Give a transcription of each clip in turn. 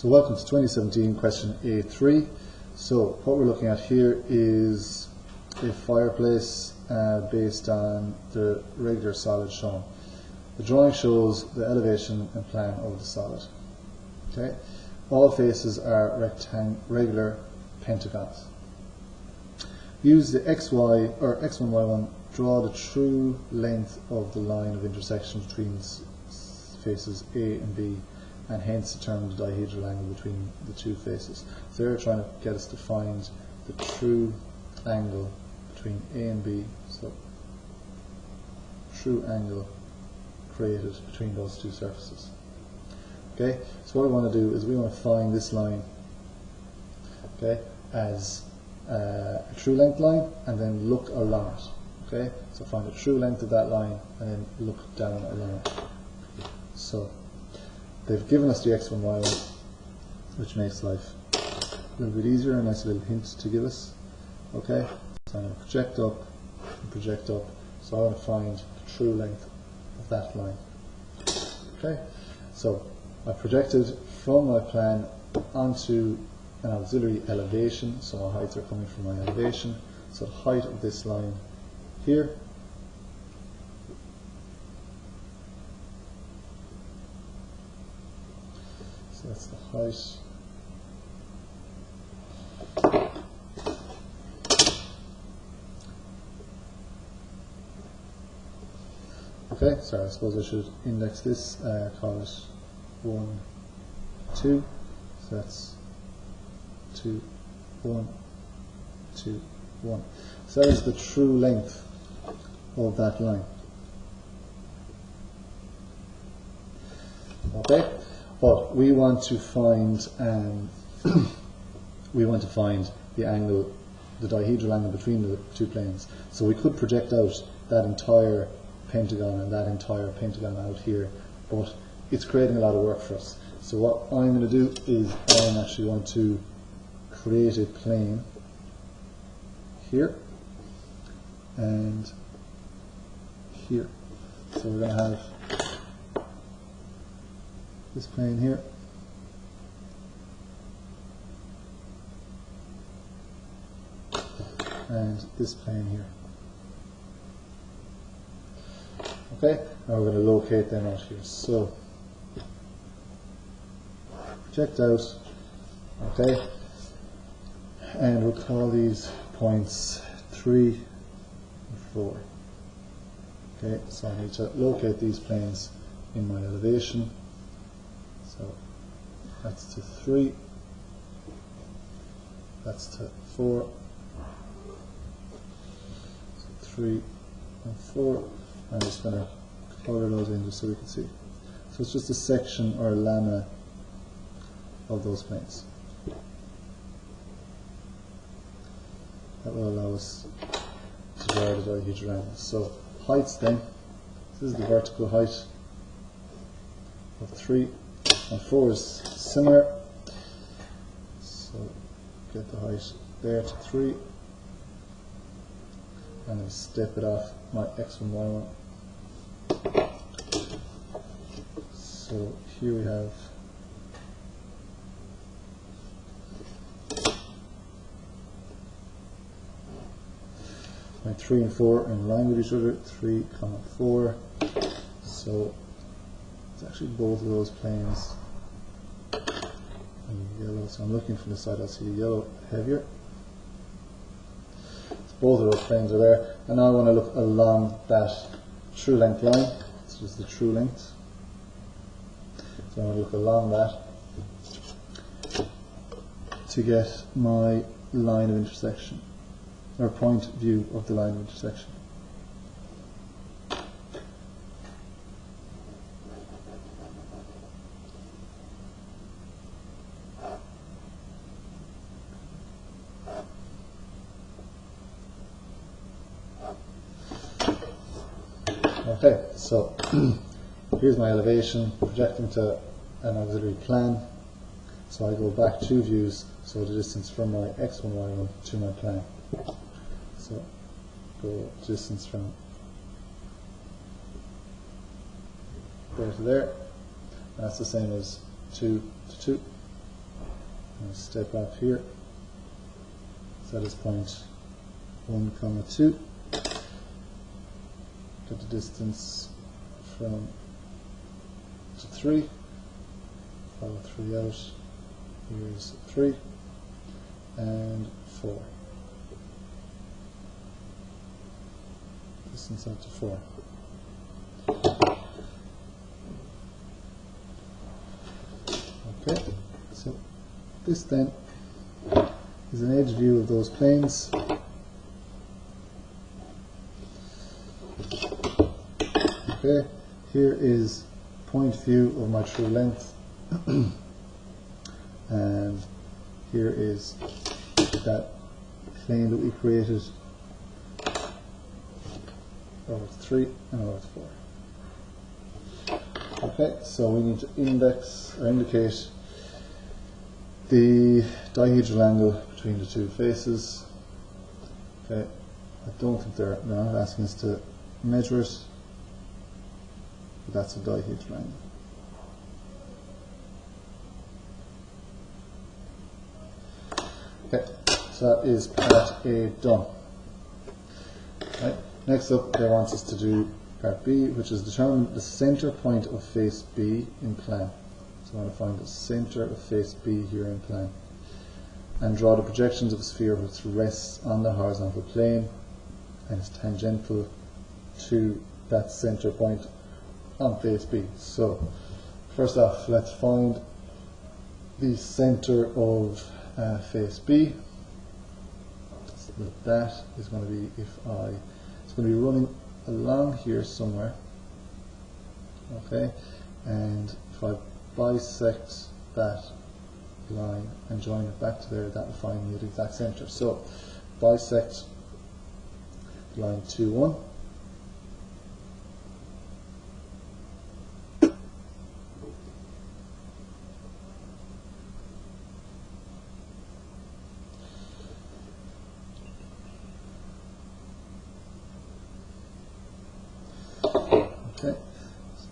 So welcome to 2017 question A3. So what we're looking at here is a fireplace based on the regular solid shown. The drawing shows the elevation and plan of the solid. Okay. All faces are regular pentagons. Use the XY or X1, Y1, draw the true length of the line of intersection between faces A and B, and hence determine the dihedral angle between the two faces. So they're trying to get us to find the true angle between A and B, so true angle created between those two surfaces. Okay, so what we want to do is we want to find this line, okay, as a true length line, and then look along it. Okay, so find the true length of that line and then look down along it. So they've given us the X1, Y1, which makes life a little bit easier, a nice little hint to give us. Okay, so I'm going to project up and project up, so I want to find the true length of that line. Okay, so I projected from my plan onto an auxiliary elevation, so my heights are coming from my elevation, so the height of this line here that's the height. Okay, sorry, I suppose I should index this, call it 1, 2, so that's 2, 1, 2, 1. So that is the true length of that line. Okay? But we want to find the angle, the dihedral angle between the two planes. So we could project out that entire pentagon and that entire pentagon out here, but it's creating a lot of work for us. So what I'm going to do is I actually want to create a plane here and here. So we're going to have this plane here, and this plane here. Okay, now we're going to locate them out here. So project out, okay, and we'll call these points 3 and 4. Okay, so I need to locate these planes in my elevation. So that's to 3, that's to 4, so 3 and 4. I'm just going to color those in just so we can see. So it's just a section or a lama of those planes. That will allow us to draw the dihedral angle. So heights then, this is the vertical height of 3. And 4 is similar, so get the height there to 3, and then step it off my X1, Y1. So here we have my 3 and 4 are in line with each other, 3, 4, so it's actually both of those planes in yellow, so I'm looking from the side, I'll see the yellow heavier. So both of those planes are there, and now I want to look along that true length line. This is the true length. So I want to look along that to get my line of intersection, or point view of the line of intersection. Okay, so here's my elevation projecting to an auxiliary plan. So I go back 2 views, so the distance from my X1, Y1 to my plan. So go distance from there to there. That's the same as 2 to 2. I'm going to step up here. So that is point 1, 2. Get the distance from to 3. Follow 3 out. Here's 3 and 4. Distance out to 4. Okay, so this then is an edge view of those planes. Okay, here is point view of my true length, and here is that plane that we created over 3 and over 4. Okay, so we need to index or indicate the dihedral angle between the two faces. Okay, I don't think they're not asking us to measure it, but that's a dihedral angle. Okay, so that is part A done. Right. Next up, they want us to do part B, which is determine the center point of face B in plan. So I want to find the center of face B here in plan, and draw the projections of a sphere which rests on the horizontal plane and is tangential to that center point on face B. So first off, let's find the center of face B. So that is going to be, it's going to be running along here somewhere. Okay, and if I bisect that line and join it back to there, that will find me the exact center. So bisect line 2, 1. Okay, so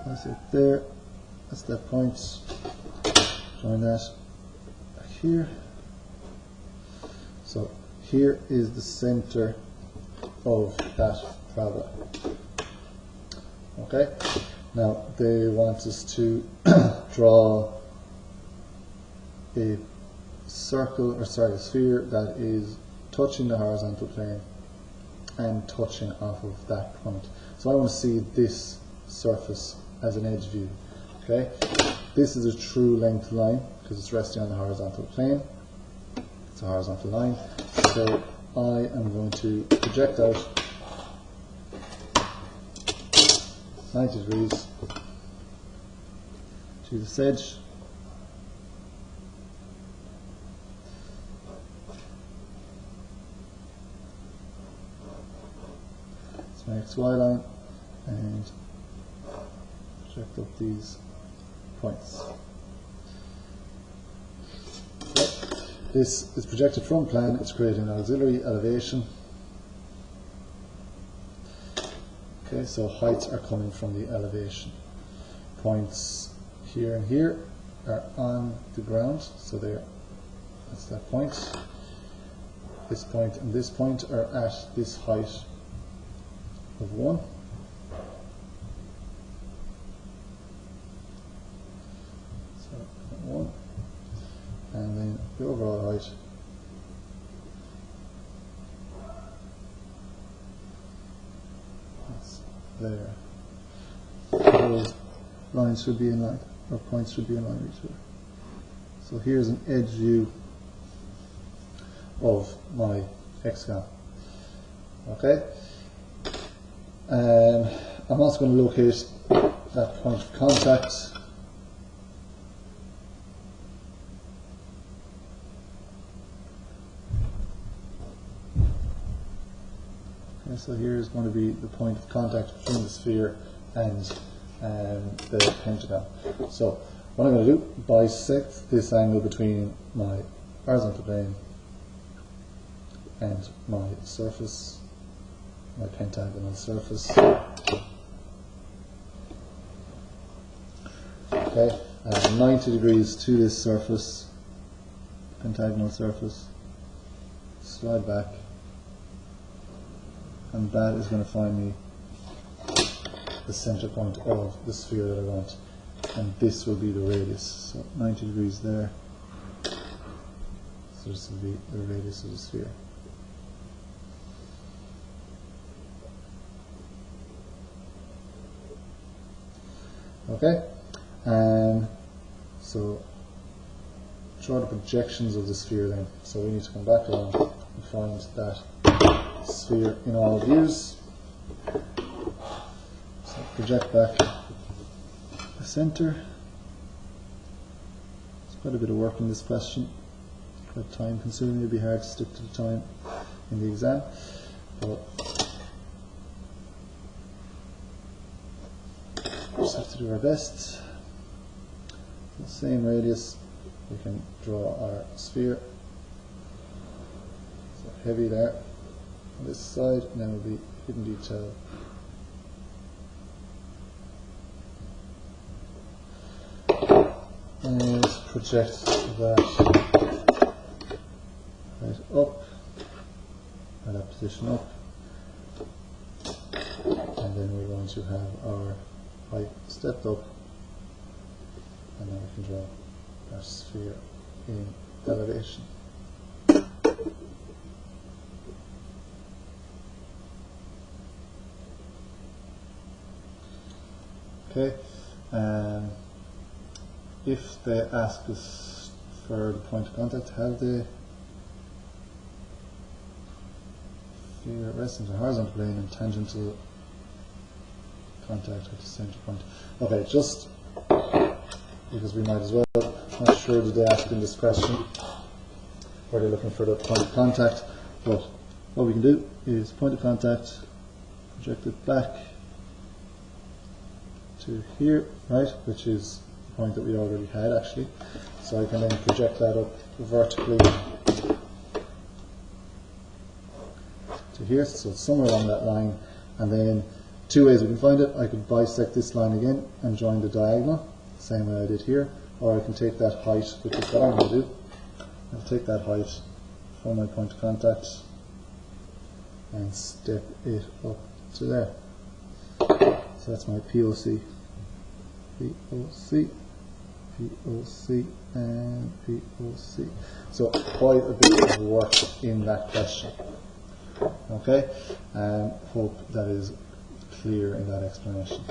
that's it there. That's that point. Join that back here. So here is the center of that parabola. Okay, now they want us to draw a circle, or sorry, a sphere that is touching the horizontal plane and touching off of that point. So I want to see this surface as an edge view. Okay, this is a true length line because it's resting on the horizontal plane. It's a horizontal line. So I am going to project out 90 degrees to this edge. It's my XY line, and project up these points. Okay. This is projected from plan. It's creating an auxiliary elevation. Okay, so heights are coming from the elevation. Points here and here are on the ground, so that's that point. This point and this point are at this height of 1. So 1, and then the overall height that's there. Those lines should be in line, or points should be in line with each other. So here's an edge view of my hexagon. Okay. I'm also going to locate that point of contact. Okay, so here is going to be the point of contact between the sphere and the pentagon. So what I'm going to do, bisect this angle between my horizontal plane and my surface, my pentagonal surface. Okay, 90 degrees to this surface, pentagonal surface, slide back, and that is going to find me the center point of the sphere that I want, and this will be the radius. So 90 degrees there, so this will be the radius of the sphere. Okay, and so draw the projections of the sphere then. So we need to come back along and find that sphere in all views. So project back the center. There's quite a bit of work in this question, quite time consuming. It'd be hard to stick to the time in the exam, but just have to do our best. The same radius, we can draw our sphere. So heavy there on this side, and then will be hidden detail. And project that right up, and that position up, and then we're going to have our height stepped up, and then we can draw our sphere in elevation. Okay, if they ask us for the point of contact, have the sphere resting on the horizontal plane and tangential contact with the center point. Okay, just because we might as well, not sure did they ask in this question, or they're looking for the point of contact, but what we can do is point of contact, project it back to here, right, which is the point that we already had actually. So I can then project that up vertically to here, so it's somewhere along that line, and then two ways we can find it. I could bisect this line again and join the diagonal, same way I did here, or I can take that height, which is what I'm going to do. I'll take that height from my point of contact and step it up to there. So that's my POC, POC, POC, and POC. So quite a bit of work in that question. Okay, and hope that is clear in that explanation.